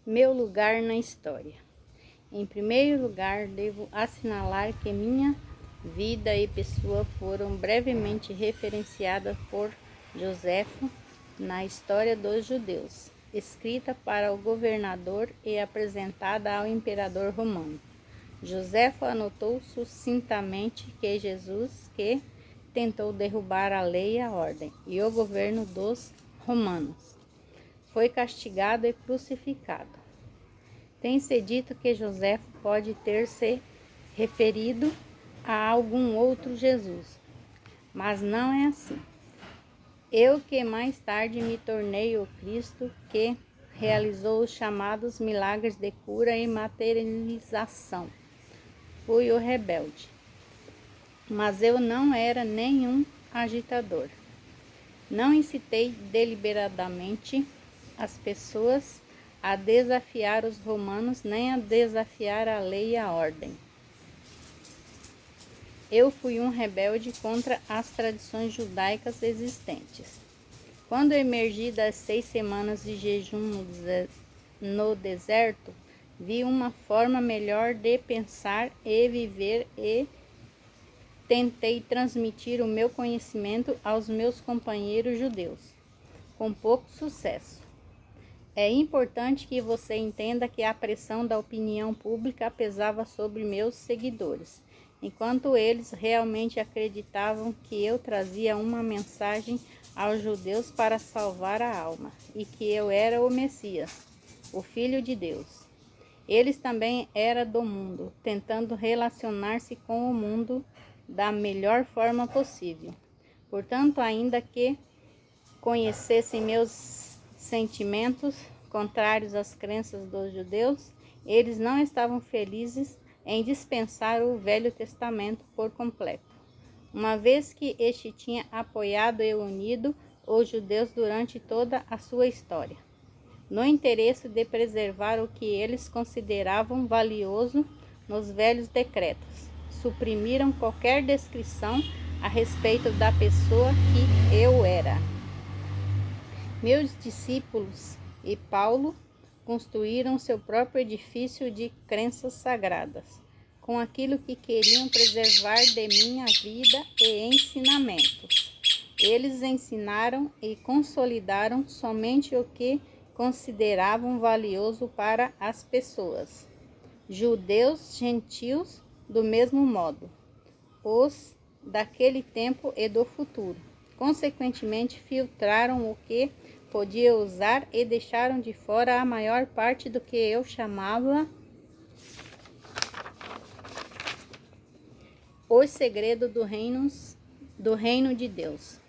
Meu lugar na história. Em primeiro lugar, devo assinalar que minha vida e pessoa foram brevemente referenciadas por Joséfo na História dos Judeus, escrita para o governador e apresentada ao imperador romano. Joséfo anotou sucintamente que Jesus, que tentou derrubar a lei e a ordem e o governo dos romanos, foi castigado e crucificado. Tem-se dito que Joséfo pode ter se referido a algum outro Jesus, mas não é assim. Eu que mais tarde me tornei o Cristo que realizou os chamados milagres de cura e materialização. Fui o rebelde, mas eu não era nenhum agitador. Não incitei deliberadamente as pessoas a desafiar os romanos, nem a desafiar a lei e a ordem. Eu fui um rebelde contra as tradições judaicas existentes. Quando emergi das 6 semanas de jejum no deserto, vi uma forma melhor de pensar e viver e tentei transmitir o meu conhecimento aos meus companheiros judeus, com pouco sucesso. É importante que você entenda que a pressão da opinião pública pesava sobre meus seguidores, enquanto eles realmente acreditavam que eu trazia uma mensagem aos judeus para salvar a alma e que eu era o Messias, o Filho de Deus. Eles também eram do mundo, tentando relacionar-se com o mundo da melhor forma possível. Portanto, ainda que conhecessem meus sentimentos contrários às crenças dos judeus, eles não estavam felizes em dispensar o Velho Testamento por completo, uma vez que este tinha apoiado e unido os judeus durante toda a sua história, no interesse de preservar o que eles consideravam valioso nos velhos decretos. Suprimiram qualquer descrição a respeito da pessoa que eu era. Meus discípulos e Paulo construíram seu próprio edifício de crenças sagradas, com aquilo que queriam preservar de minha vida e ensinamentos. Eles ensinaram e consolidaram somente o que consideravam valioso para as pessoas, judeus, gentios, do mesmo modo, os daquele tempo e do futuro. Consequentemente, filtraram o que podia usar e deixaram de fora a maior parte do que eu chamava os segredos do reino de Deus,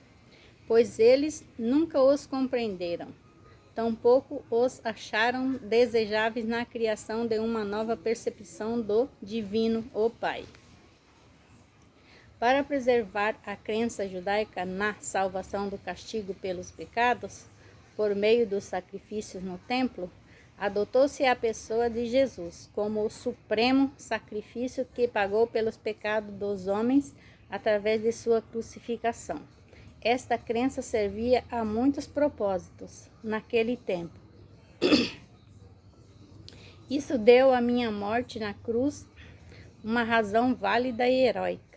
pois eles nunca os compreenderam, tampouco os acharam desejáveis na criação de uma nova percepção do divino, o Pai. Para preservar a crença judaica na salvação do castigo pelos pecados, por meio dos sacrifícios no templo, adotou-se a pessoa de Jesus como o supremo sacrifício que pagou pelos pecados dos homens através de sua crucificação. Esta crença servia a muitos propósitos naquele tempo. Isso deu à minha morte na cruz uma razão válida e heróica.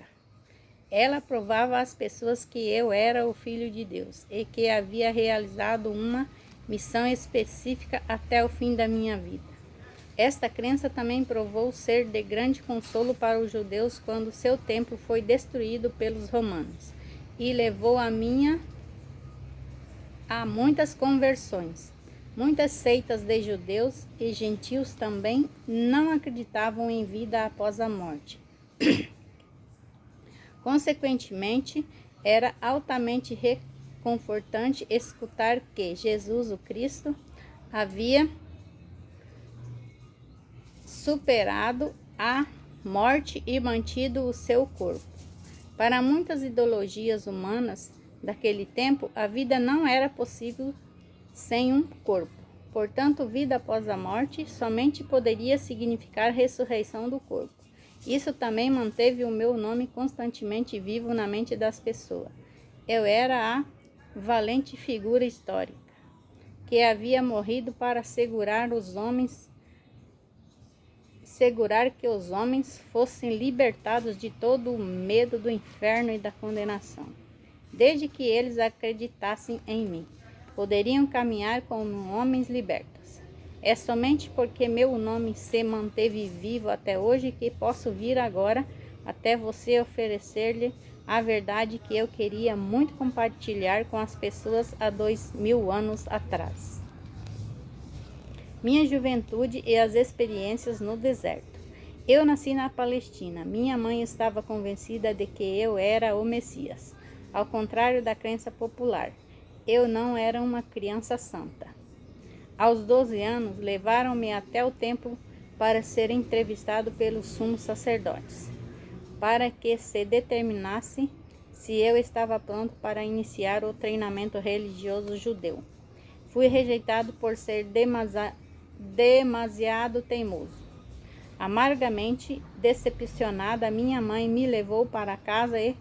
Ela provava às pessoas que eu era o Filho de Deus e que havia realizado uma missão específica até o fim da minha vida. Esta crença também provou ser de grande consolo para os judeus quando seu templo foi destruído pelos romanos e levou a muitas conversões. Muitas seitas de judeus e gentios também não acreditavam em vida após a morte. Consequentemente, era altamente reconfortante escutar que Jesus, o Cristo, havia superado a morte e mantido o seu corpo. Para muitas ideologias humanas daquele tempo, a vida não era possível sem um corpo. Portanto, vida após a morte somente poderia significar ressurreição do corpo. Isso também manteve o meu nome constantemente vivo na mente das pessoas. Eu era a valente figura histórica. que havia morrido para assegurar que os homens fossem libertados de todo o medo do inferno e da condenação. Desde que eles acreditassem em mim, poderiam caminhar como homens libertos. É somente porque meu nome se manteve vivo até hoje que posso vir agora até você oferecer-lhe a verdade que eu queria muito compartilhar com as pessoas há 2000 anos atrás. Minha juventude e as experiências no deserto. Eu nasci na Palestina. Minha mãe estava convencida de que eu era o Messias. Ao contrário da crença popular, eu não era uma criança santa. Aos 12 anos, levaram-me até o templo para ser entrevistado pelos sumos sacerdotes, para que se determinasse se eu estava pronto para iniciar o treinamento religioso judeu. Fui rejeitado por ser demasiado teimoso. Amargamente decepcionada, minha mãe me levou para casa e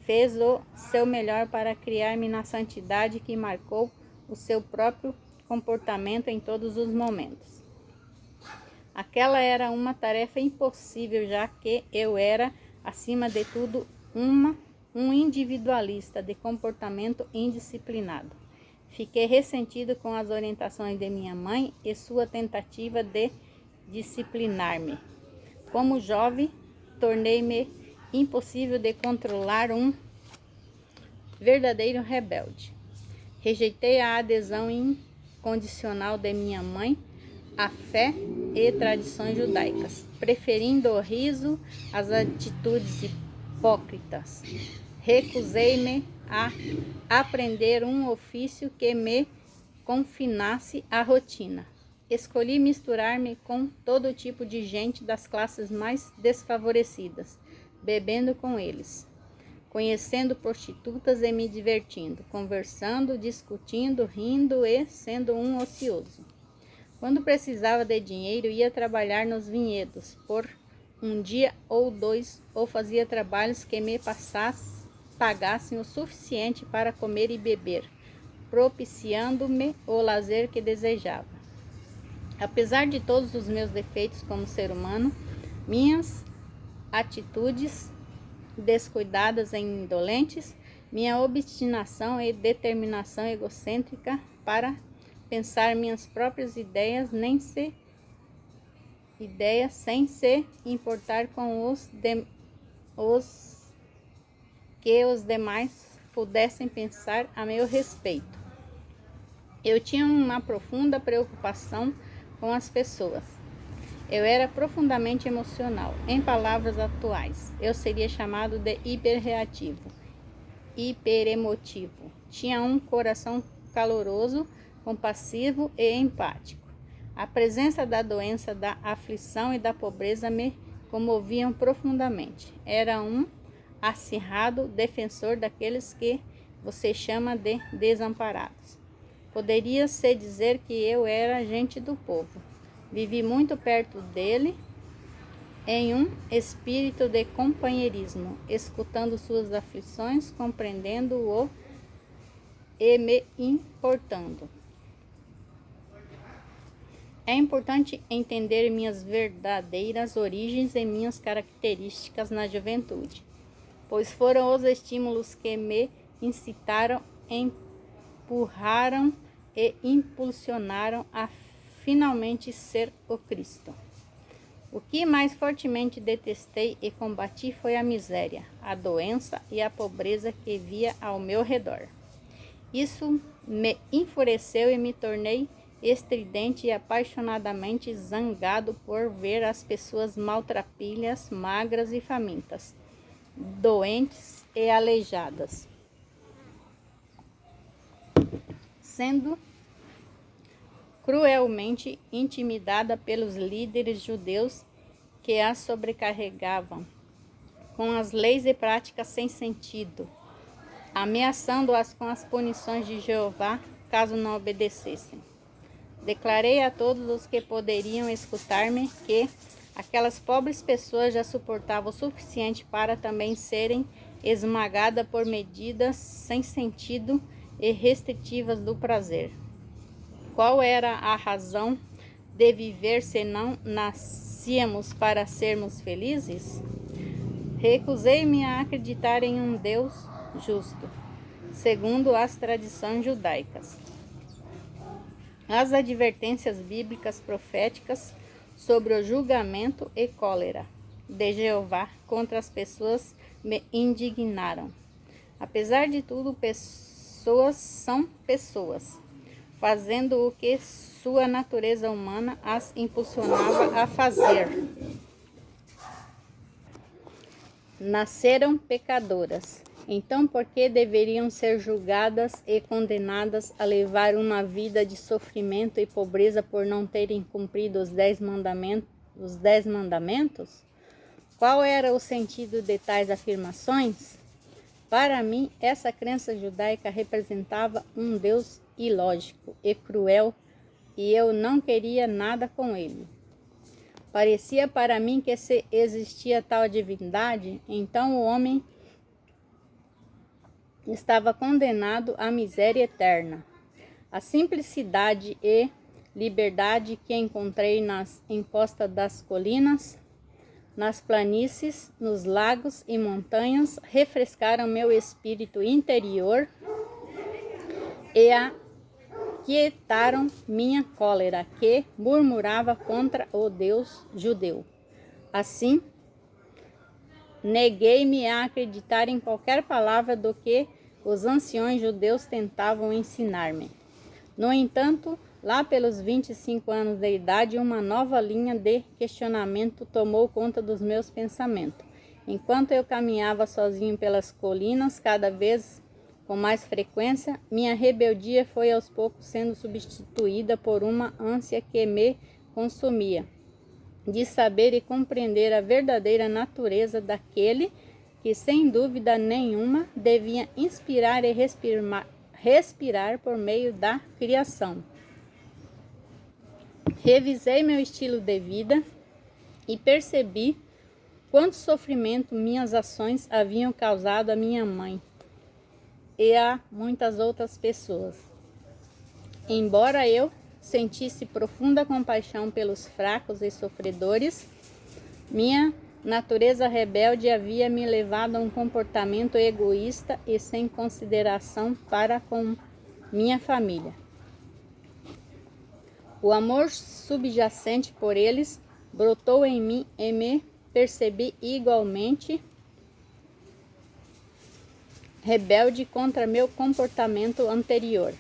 fez o seu melhor para criar-me na santidade que marcou o seu próprio comportamento em todos os momentos. Aquela era uma tarefa impossível, já que eu era, acima de tudo, um individualista de comportamento indisciplinado. Fiquei ressentido com as orientações de minha mãe e sua tentativa de disciplinar-me. Como jovem, tornei-me impossível de controlar, um verdadeiro rebelde. Rejeitei a adesão incondicional de minha mãe à fé e tradições judaicas, preferindo o riso às atitudes hipócritas. Recusei-me a aprender um ofício que me confinasse à rotina. Escolhi misturar-me com todo tipo de gente das classes mais desfavorecidas, bebendo com eles, conhecendo prostitutas e me divertindo, conversando, discutindo, rindo e sendo um ocioso. Quando precisava de dinheiro, ia trabalhar nos vinhedos por um dia ou dois, ou fazia trabalhos que me pagassem o suficiente para comer e beber, propiciando-me o lazer que desejava. Apesar de todos os meus defeitos como ser humano, minhas atitudes descuidadas e indolentes, minha obstinação e determinação egocêntrica para pensar minhas próprias ideias, sem se importar com que os demais pudessem pensar a meu respeito. Eu tinha uma profunda preocupação com as pessoas. Eu era profundamente emocional. Em palavras atuais, eu seria chamado de hiperreativo, hiperemotivo. Tinha um coração caloroso, compassivo e empático. A presença da doença, da aflição e da pobreza me comoviam profundamente. Era um acirrado defensor daqueles que você chama de desamparados. Poderia-se dizer que eu era gente do povo. Vivi muito perto dele, em um espírito de companheirismo, escutando suas aflições, compreendendo-o e me importando. É importante entender minhas verdadeiras origens e minhas características na juventude, pois foram os estímulos que me incitaram, empurraram e impulsionaram a finalmente ser o Cristo. O que mais fortemente detestei e combati foi a miséria, a doença e a pobreza que via ao meu redor. Isso me enfureceu e me tornei estridente e apaixonadamente zangado por ver as pessoas maltrapilhas, magras e famintas, doentes e aleijadas, sendo cruelmente intimidada pelos líderes judeus que as sobrecarregavam com as leis e práticas sem sentido, ameaçando-as com as punições de Jeová caso não obedecessem. Declarei a todos os que poderiam escutar-me que aquelas pobres pessoas já suportavam o suficiente para também serem esmagadas por medidas sem sentido e restritivas do prazer. qual era a razão de viver se não nascíamos para sermos felizes? Recusei-me a acreditar em um Deus justo, segundo as tradições judaicas. As advertências bíblicas proféticas sobre o julgamento e cólera de Jeová contra as pessoas me indignaram. Apesar de tudo, pessoas são pessoas, fazendo o que sua natureza humana as impulsionava a fazer. Nasceram pecadoras. Então, por que deveriam ser julgadas e condenadas a levar uma vida de sofrimento e pobreza por não terem cumprido os 10 mandamentos? Qual era o sentido de tais afirmações? Para mim, essa crença judaica representava um Deus ilógico e cruel, e eu não queria nada com ele. Parecia para mim que se existia tal divindade, então o homem estava condenado à miséria eterna. A simplicidade e liberdade que encontrei nas encostas das colinas, nas planícies, nos lagos e montanhas refrescaram meu espírito interior e aquietaram minha cólera, que murmurava contra o Deus judeu. Assim, neguei-me a acreditar em qualquer palavra do que os anciões judeus tentavam ensinar-me. No entanto, lá pelos 25 anos de idade, uma nova linha de questionamento tomou conta dos meus pensamentos. Enquanto eu caminhava sozinho pelas colinas, cada vez com mais frequência, minha rebeldia foi aos poucos sendo substituída por uma ânsia que me consumia, de saber e compreender a verdadeira natureza daquele que, sem dúvida nenhuma, devia inspirar e respirar por meio da criação. Revisei meu estilo de vida e percebi quanto sofrimento minhas ações haviam causado à minha mãe e a muitas outras pessoas. Embora eu sentisse profunda compaixão pelos fracos e sofredores, minha natureza rebelde havia me levado a um comportamento egoísta e sem consideração para com minha família. O amor subjacente por eles brotou em mim e me percebi igualmente rebelde contra meu comportamento anterior.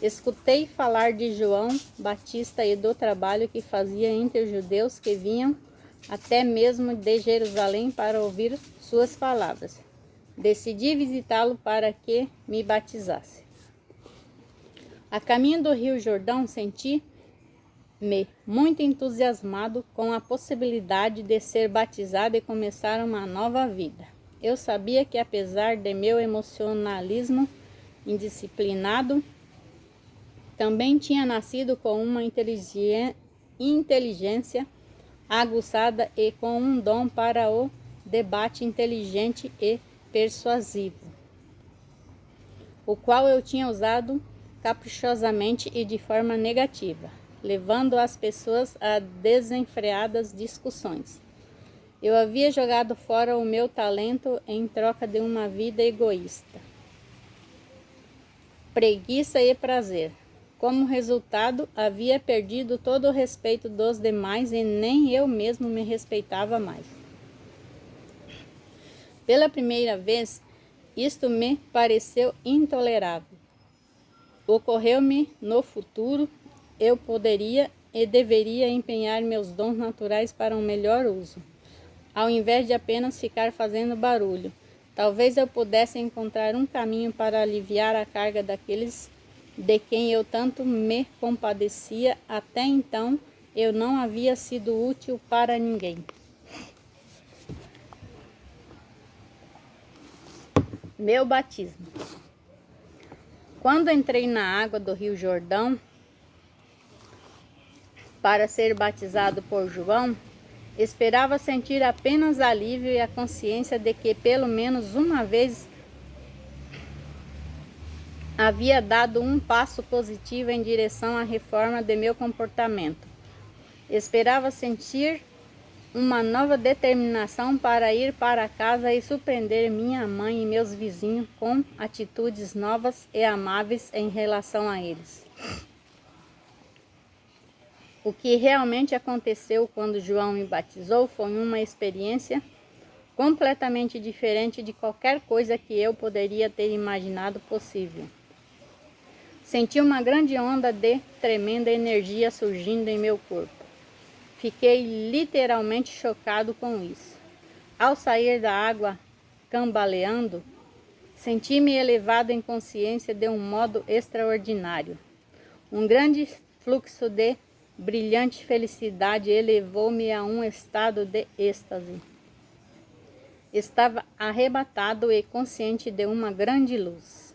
Escutei falar de João Batista e do trabalho que fazia entre os judeus que vinham até mesmo de Jerusalém para ouvir suas palavras. Decidi visitá-lo para que me batizasse. A caminho do Rio Jordão, senti-me muito entusiasmado com a possibilidade de ser batizado e começar uma nova vida. Eu sabia que, apesar de meu emocionalismo indisciplinado, também tinha nascido com uma inteligência aguçada e com um dom para o debate inteligente e persuasivo, o qual eu tinha usado caprichosamente e de forma negativa, levando as pessoas a desenfreadas discussões. Eu havia jogado fora o meu talento em troca de uma vida egoísta, preguiça e prazer. Como resultado, havia perdido todo o respeito dos demais e nem eu mesmo me respeitava mais. Pela primeira vez, isto me pareceu intolerável. Ocorreu-me no futuro, eu poderia e deveria empenhar meus dons naturais para um melhor uso, ao invés de apenas ficar fazendo barulho. Talvez eu pudesse encontrar um caminho para aliviar a carga daqueles de quem eu tanto me compadecia. Até então, eu não havia sido útil para ninguém. Meu batismo. Quando entrei na água do Rio Jordão para ser batizado por João, esperava sentir apenas alívio e a consciência de que pelo menos uma vez havia dado um passo positivo em direção à reforma de meu comportamento. Esperava sentir uma nova determinação para ir para casa e surpreender minha mãe e meus vizinhos com atitudes novas e amáveis em relação a eles. O que realmente aconteceu quando João me batizou foi uma experiência completamente diferente de qualquer coisa que eu poderia ter imaginado possível. Senti uma grande onda de tremenda energia surgindo em meu corpo. Fiquei literalmente chocado com isso. Ao sair da água cambaleando, senti-me elevado em consciência de um modo extraordinário. Um grande fluxo de brilhante felicidade elevou-me a um estado de êxtase. Estava arrebatado e consciente de uma grande luz.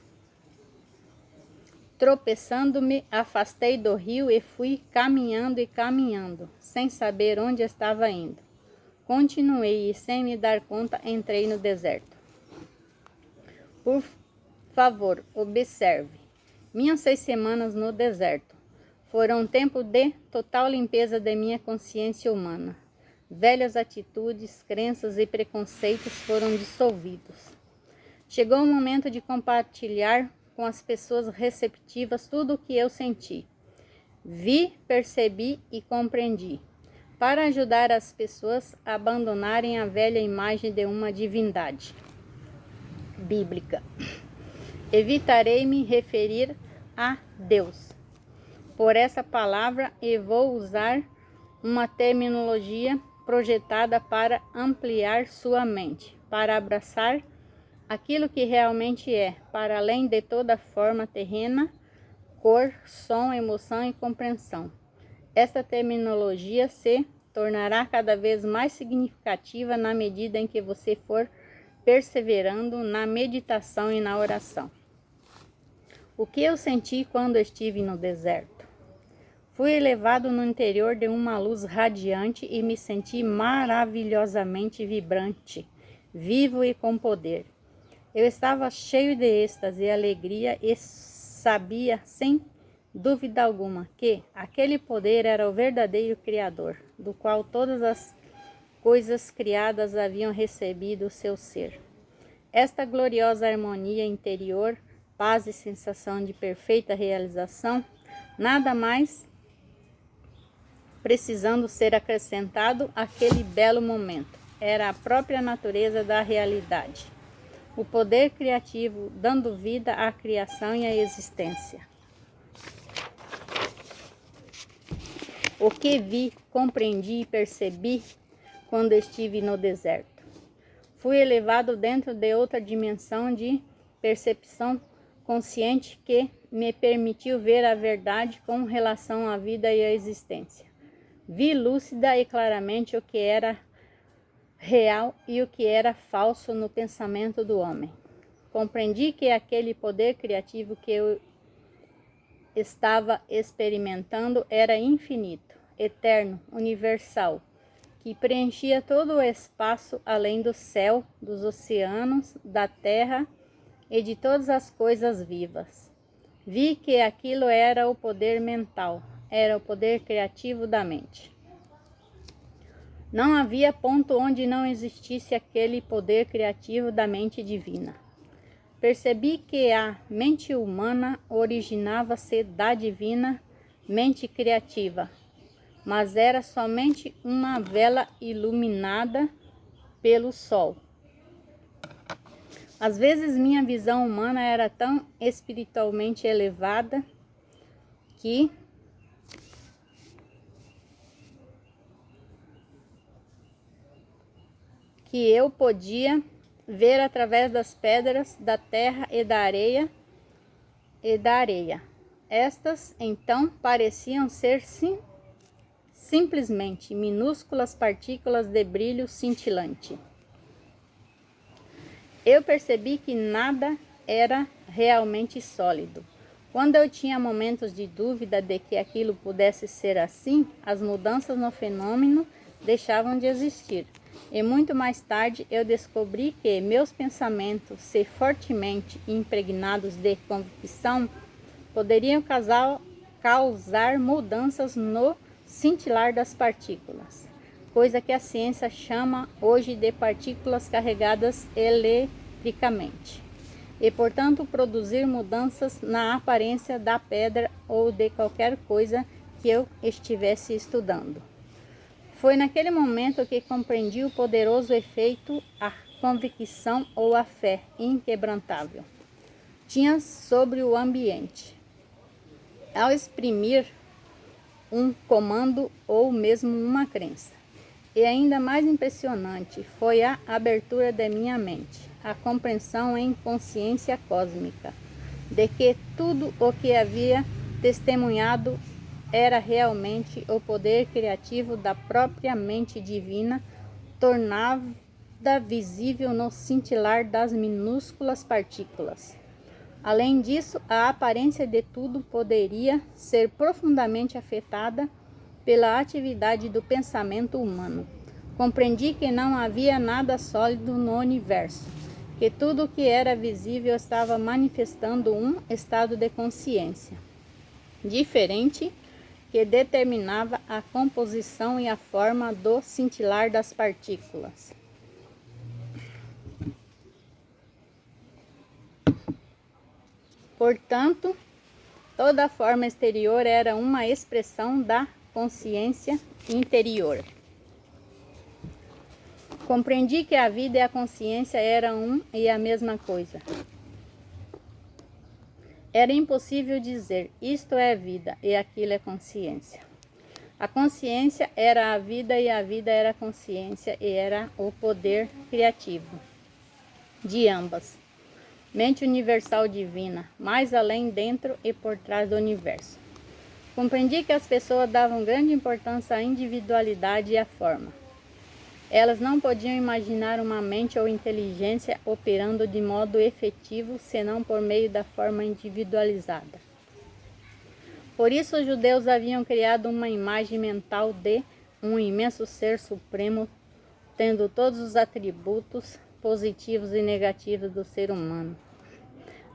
Tropeçando, me afastei do rio e fui caminhando, sem saber onde estava indo. Continuei e, sem me dar conta, entrei no deserto. Por favor, observe. Minhas 6 semanas no deserto foram um tempo de total limpeza de minha consciência humana. Velhas atitudes, crenças e preconceitos foram dissolvidos. Chegou o momento de compartilhar com as pessoas receptivas tudo o que eu senti. Vi, percebi e compreendi, para ajudar as pessoas a abandonarem a velha imagem de uma divindade bíblica. Evitarei me referir a Deus por essa palavra e vou usar uma terminologia projetada para ampliar sua mente, para abraçar aquilo que realmente é, para além de toda forma terrena, cor, som, emoção e compreensão. Esta terminologia se tornará cada vez mais significativa na medida em que você for perseverando na meditação e na oração. O que eu senti quando estive no deserto? Fui elevado no interior de uma luz radiante e me senti maravilhosamente vibrante, vivo e com poder. Eu estava cheio de êxtase e alegria e sabia, sem dúvida alguma, que aquele poder era o verdadeiro Criador, do qual todas as coisas criadas haviam recebido o seu ser. Esta gloriosa harmonia interior, paz e sensação de perfeita realização, nada mais precisando ser acrescentado àquele belo momento, era a própria natureza da realidade. O poder criativo dando vida à criação e à existência. O que vi, compreendi e percebi quando estive no deserto. Fui elevado dentro de outra dimensão de percepção consciente que me permitiu ver a verdade com relação à vida e à existência. Vi lúcida e claramente o que era real e o que era falso no pensamento do homem. Compreendi que aquele poder criativo que eu estava experimentando era infinito, eterno, universal, que preenchia todo o espaço além do céu, dos oceanos, da terra e de todas as coisas vivas. Vi que aquilo era o poder mental, era o poder criativo da mente. Não havia ponto onde não existisse aquele poder criativo da mente divina. Percebi que a mente humana originava-se da divina mente criativa, mas era somente uma vela iluminada pelo sol. Às vezes minha visão humana era tão espiritualmente elevada que eu podia ver através das pedras, da terra e da areia. Estas, então, pareciam ser simplesmente minúsculas partículas de brilho cintilante. Eu percebi que nada era realmente sólido. Quando eu tinha momentos de dúvida de que aquilo pudesse ser assim, as mudanças no fenômeno deixavam de existir. E muito mais tarde eu descobri que meus pensamentos, se fortemente impregnados de convicção, poderiam causar mudanças no cintilar das partículas, coisa que a ciência chama hoje de partículas carregadas eletricamente, e portanto produzir mudanças na aparência da pedra ou de qualquer coisa que eu estivesse estudando. Foi naquele momento que compreendi o poderoso efeito a convicção ou a fé inquebrantável tinha sobre o ambiente. Ao exprimir um comando ou mesmo uma crença. E ainda mais impressionante foi a abertura da minha mente, a compreensão em consciência cósmica, de que tudo o que havia testemunhado era realmente o poder criativo da própria mente divina, tornada visível no cintilar das minúsculas partículas. Além disso, a aparência de tudo poderia ser profundamente afetada pela atividade do pensamento humano. Compreendi que não havia nada sólido no universo, que tudo o que era visível estava manifestando um estado de consciência diferente que determinava a composição e a forma do cintilar das partículas. Portanto, toda a forma exterior era uma expressão da consciência interior. Compreendi que a vida e a consciência eram e a mesma coisa. Era impossível dizer isto é vida e aquilo é consciência. A consciência era a vida e a vida era a consciência e era o poder criativo de ambas. Mente universal divina, mais além, dentro e por trás do universo. Compreendi que as pessoas davam grande importância à individualidade e à forma. Elas não podiam imaginar uma mente ou inteligência operando de modo efetivo, senão por meio da forma individualizada. Por isso, os judeus haviam criado uma imagem mental de um imenso ser supremo, tendo todos os atributos positivos e negativos do ser humano.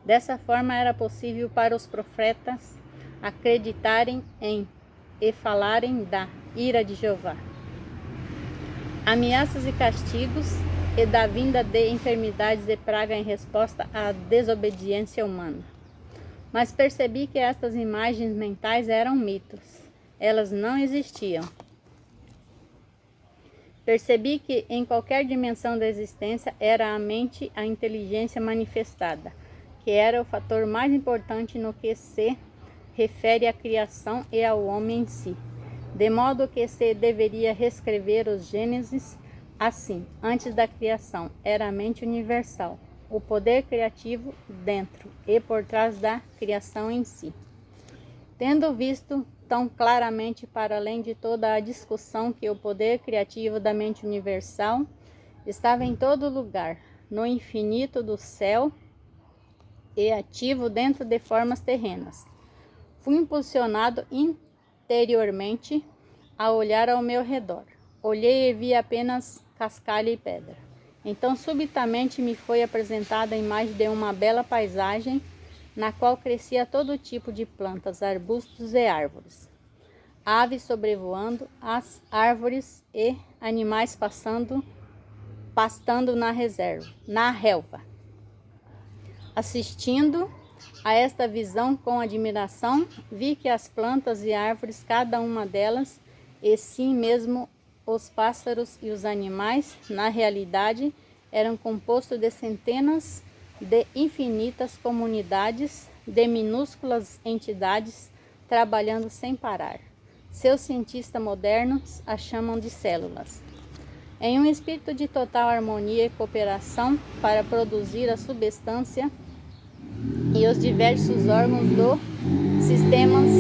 Dessa forma, era possível para os profetas acreditarem em e falarem da ira de Jeová, ameaças e castigos, e da vinda de enfermidades e praga em resposta à desobediência humana. Mas percebi que estas imagens mentais eram mitos. Elas não existiam. Percebi que em qualquer dimensão da existência era a mente, a inteligência manifestada, que era o fator mais importante no que se refere à criação e ao homem em si. De modo que se deveria reescrever os Gênesis assim: antes da criação era a mente universal, o poder criativo dentro e por trás da criação em si. Tendo visto tão claramente, para além de toda a discussão, que o poder criativo da mente universal estava em todo lugar, no infinito do céu e ativo dentro de formas terrenas, fui impulsionado interiormente a olhar ao meu redor. Olhei e vi apenas cascalho e pedra. Então subitamente me foi apresentada a imagem de uma bela paisagem na qual crescia todo tipo de plantas, arbustos e árvores, aves sobrevoando as árvores e animais pastando na relva. Assistindo a esta visão com admiração, vi que as plantas e árvores, cada uma delas, e sim mesmo os pássaros e os animais, na realidade, eram compostos de centenas de infinitas comunidades de minúsculas entidades trabalhando sem parar. Seus cientistas modernos a chamam de células. Em um espírito de total harmonia e cooperação para produzir a substância e os diversos órgãos do sistemas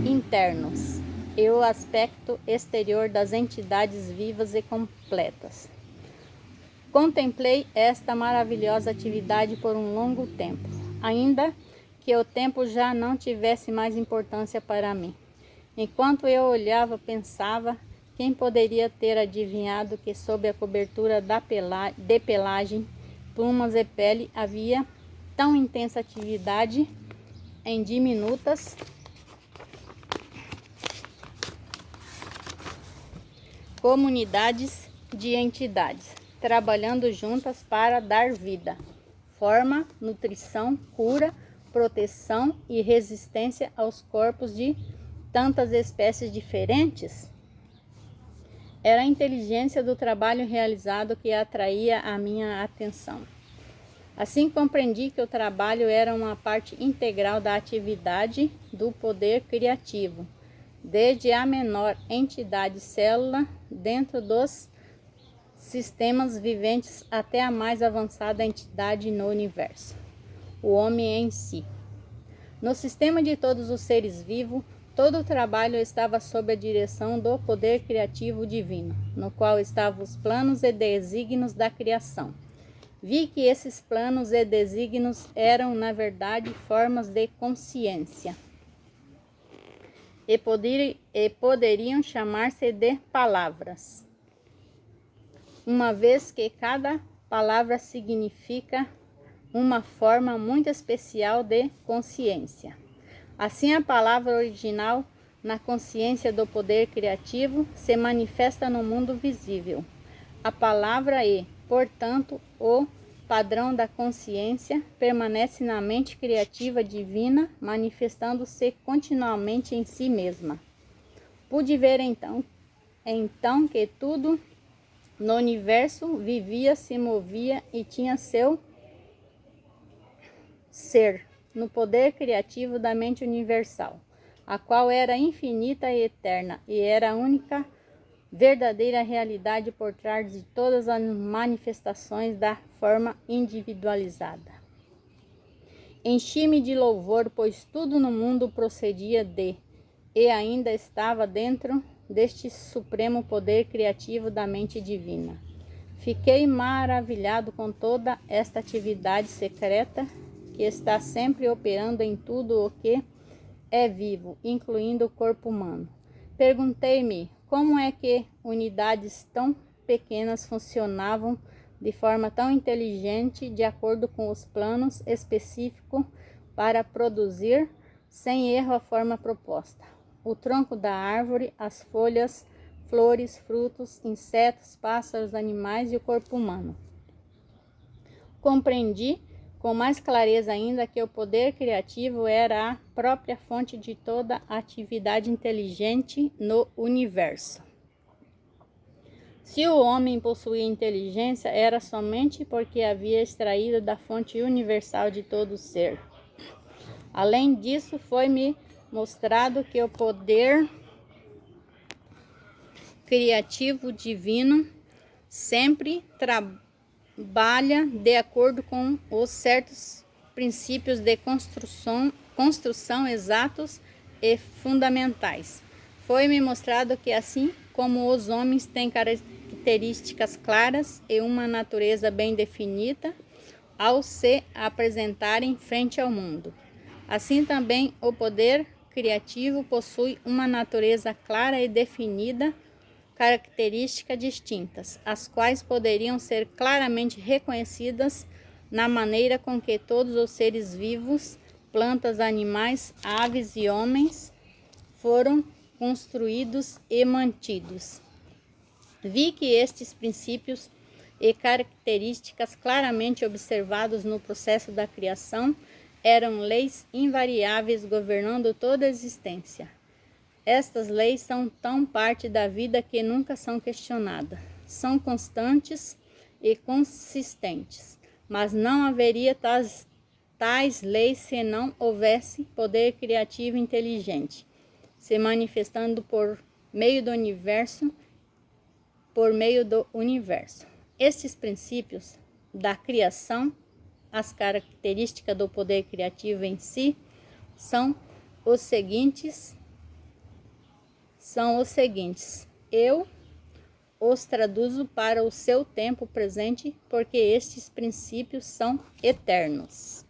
internos e o aspecto exterior das entidades vivas e completas. Contemplei esta maravilhosa atividade por um longo tempo, ainda que o tempo já não tivesse mais importância para mim. Enquanto eu olhava, pensava quem poderia ter adivinhado que sob a cobertura de pelagem, plumas e pele havia tão intensa atividade em diminutas comunidades de entidades, trabalhando juntas para dar vida, forma, nutrição, cura, proteção e resistência aos corpos de tantas espécies diferentes? Era a inteligência do trabalho realizado que atraía a minha atenção. Assim compreendi que o trabalho era uma parte integral da atividade do poder criativo, desde a menor entidade célula dentro dos sistemas viventes até a mais avançada entidade no universo, o homem em si. No sistema de todos os seres vivos, todo o trabalho estava sob a direção do poder criativo divino, no qual estavam os planos e desígnios da criação. Vi que esses planos e desígnios eram, na verdade, formas de consciência e poderiam chamar-se de palavras, uma vez que cada palavra significa uma forma muito especial de consciência. Assim, a palavra original na consciência do poder criativo se manifesta no mundo visível. A palavra e, portanto, o padrão da consciência permanece na mente criativa divina, manifestando-se continuamente em si mesma. Pude ver então que tudo no universo vivia, se movia e tinha seu ser no poder criativo da mente universal, a qual era infinita e eterna e era a única verdadeira realidade por trás de todas as manifestações da forma individualizada. Enchi-me de louvor, pois tudo no mundo procedia de e ainda estava dentro deste supremo poder criativo da mente divina. Fiquei maravilhado com toda esta atividade secreta que está sempre operando em tudo o que é vivo, incluindo o corpo humano. Perguntei-me como é que unidades tão pequenas funcionavam de forma tão inteligente, de acordo com os planos específicos, para produzir sem erro a forma proposta. O tronco da árvore, as folhas, flores, frutos, insetos, pássaros, animais e o corpo humano. Compreendi com mais clareza ainda que o poder criativo era a própria fonte de toda a atividade inteligente no universo. Se o homem possuía inteligência, era somente porque havia extraído da fonte universal de todo ser. Além disso, foi-me mostrado que o poder criativo divino sempre trabalha de acordo com os certos princípios de construção exatos e fundamentais. Foi-me mostrado que, assim como os homens têm características claras e uma natureza bem definida ao se apresentarem frente ao mundo, assim também o poder criativo possui uma natureza clara e definida, características distintas, as quais poderiam ser claramente reconhecidas na maneira com que todos os seres vivos, plantas, animais, aves e homens foram construídos e mantidos. Vi que estes princípios e características claramente observados no processo da criação eram leis invariáveis governando toda a existência. Estas leis são tão parte da vida que nunca são questionadas. São constantes e consistentes, mas não haveria tais leis se não houvesse poder criativo inteligente, se manifestando por meio do universo. Estes princípios da criação, as características do poder criativo em si, são os seguintes. Eu os traduzo para o seu tempo presente, porque estes princípios são eternos.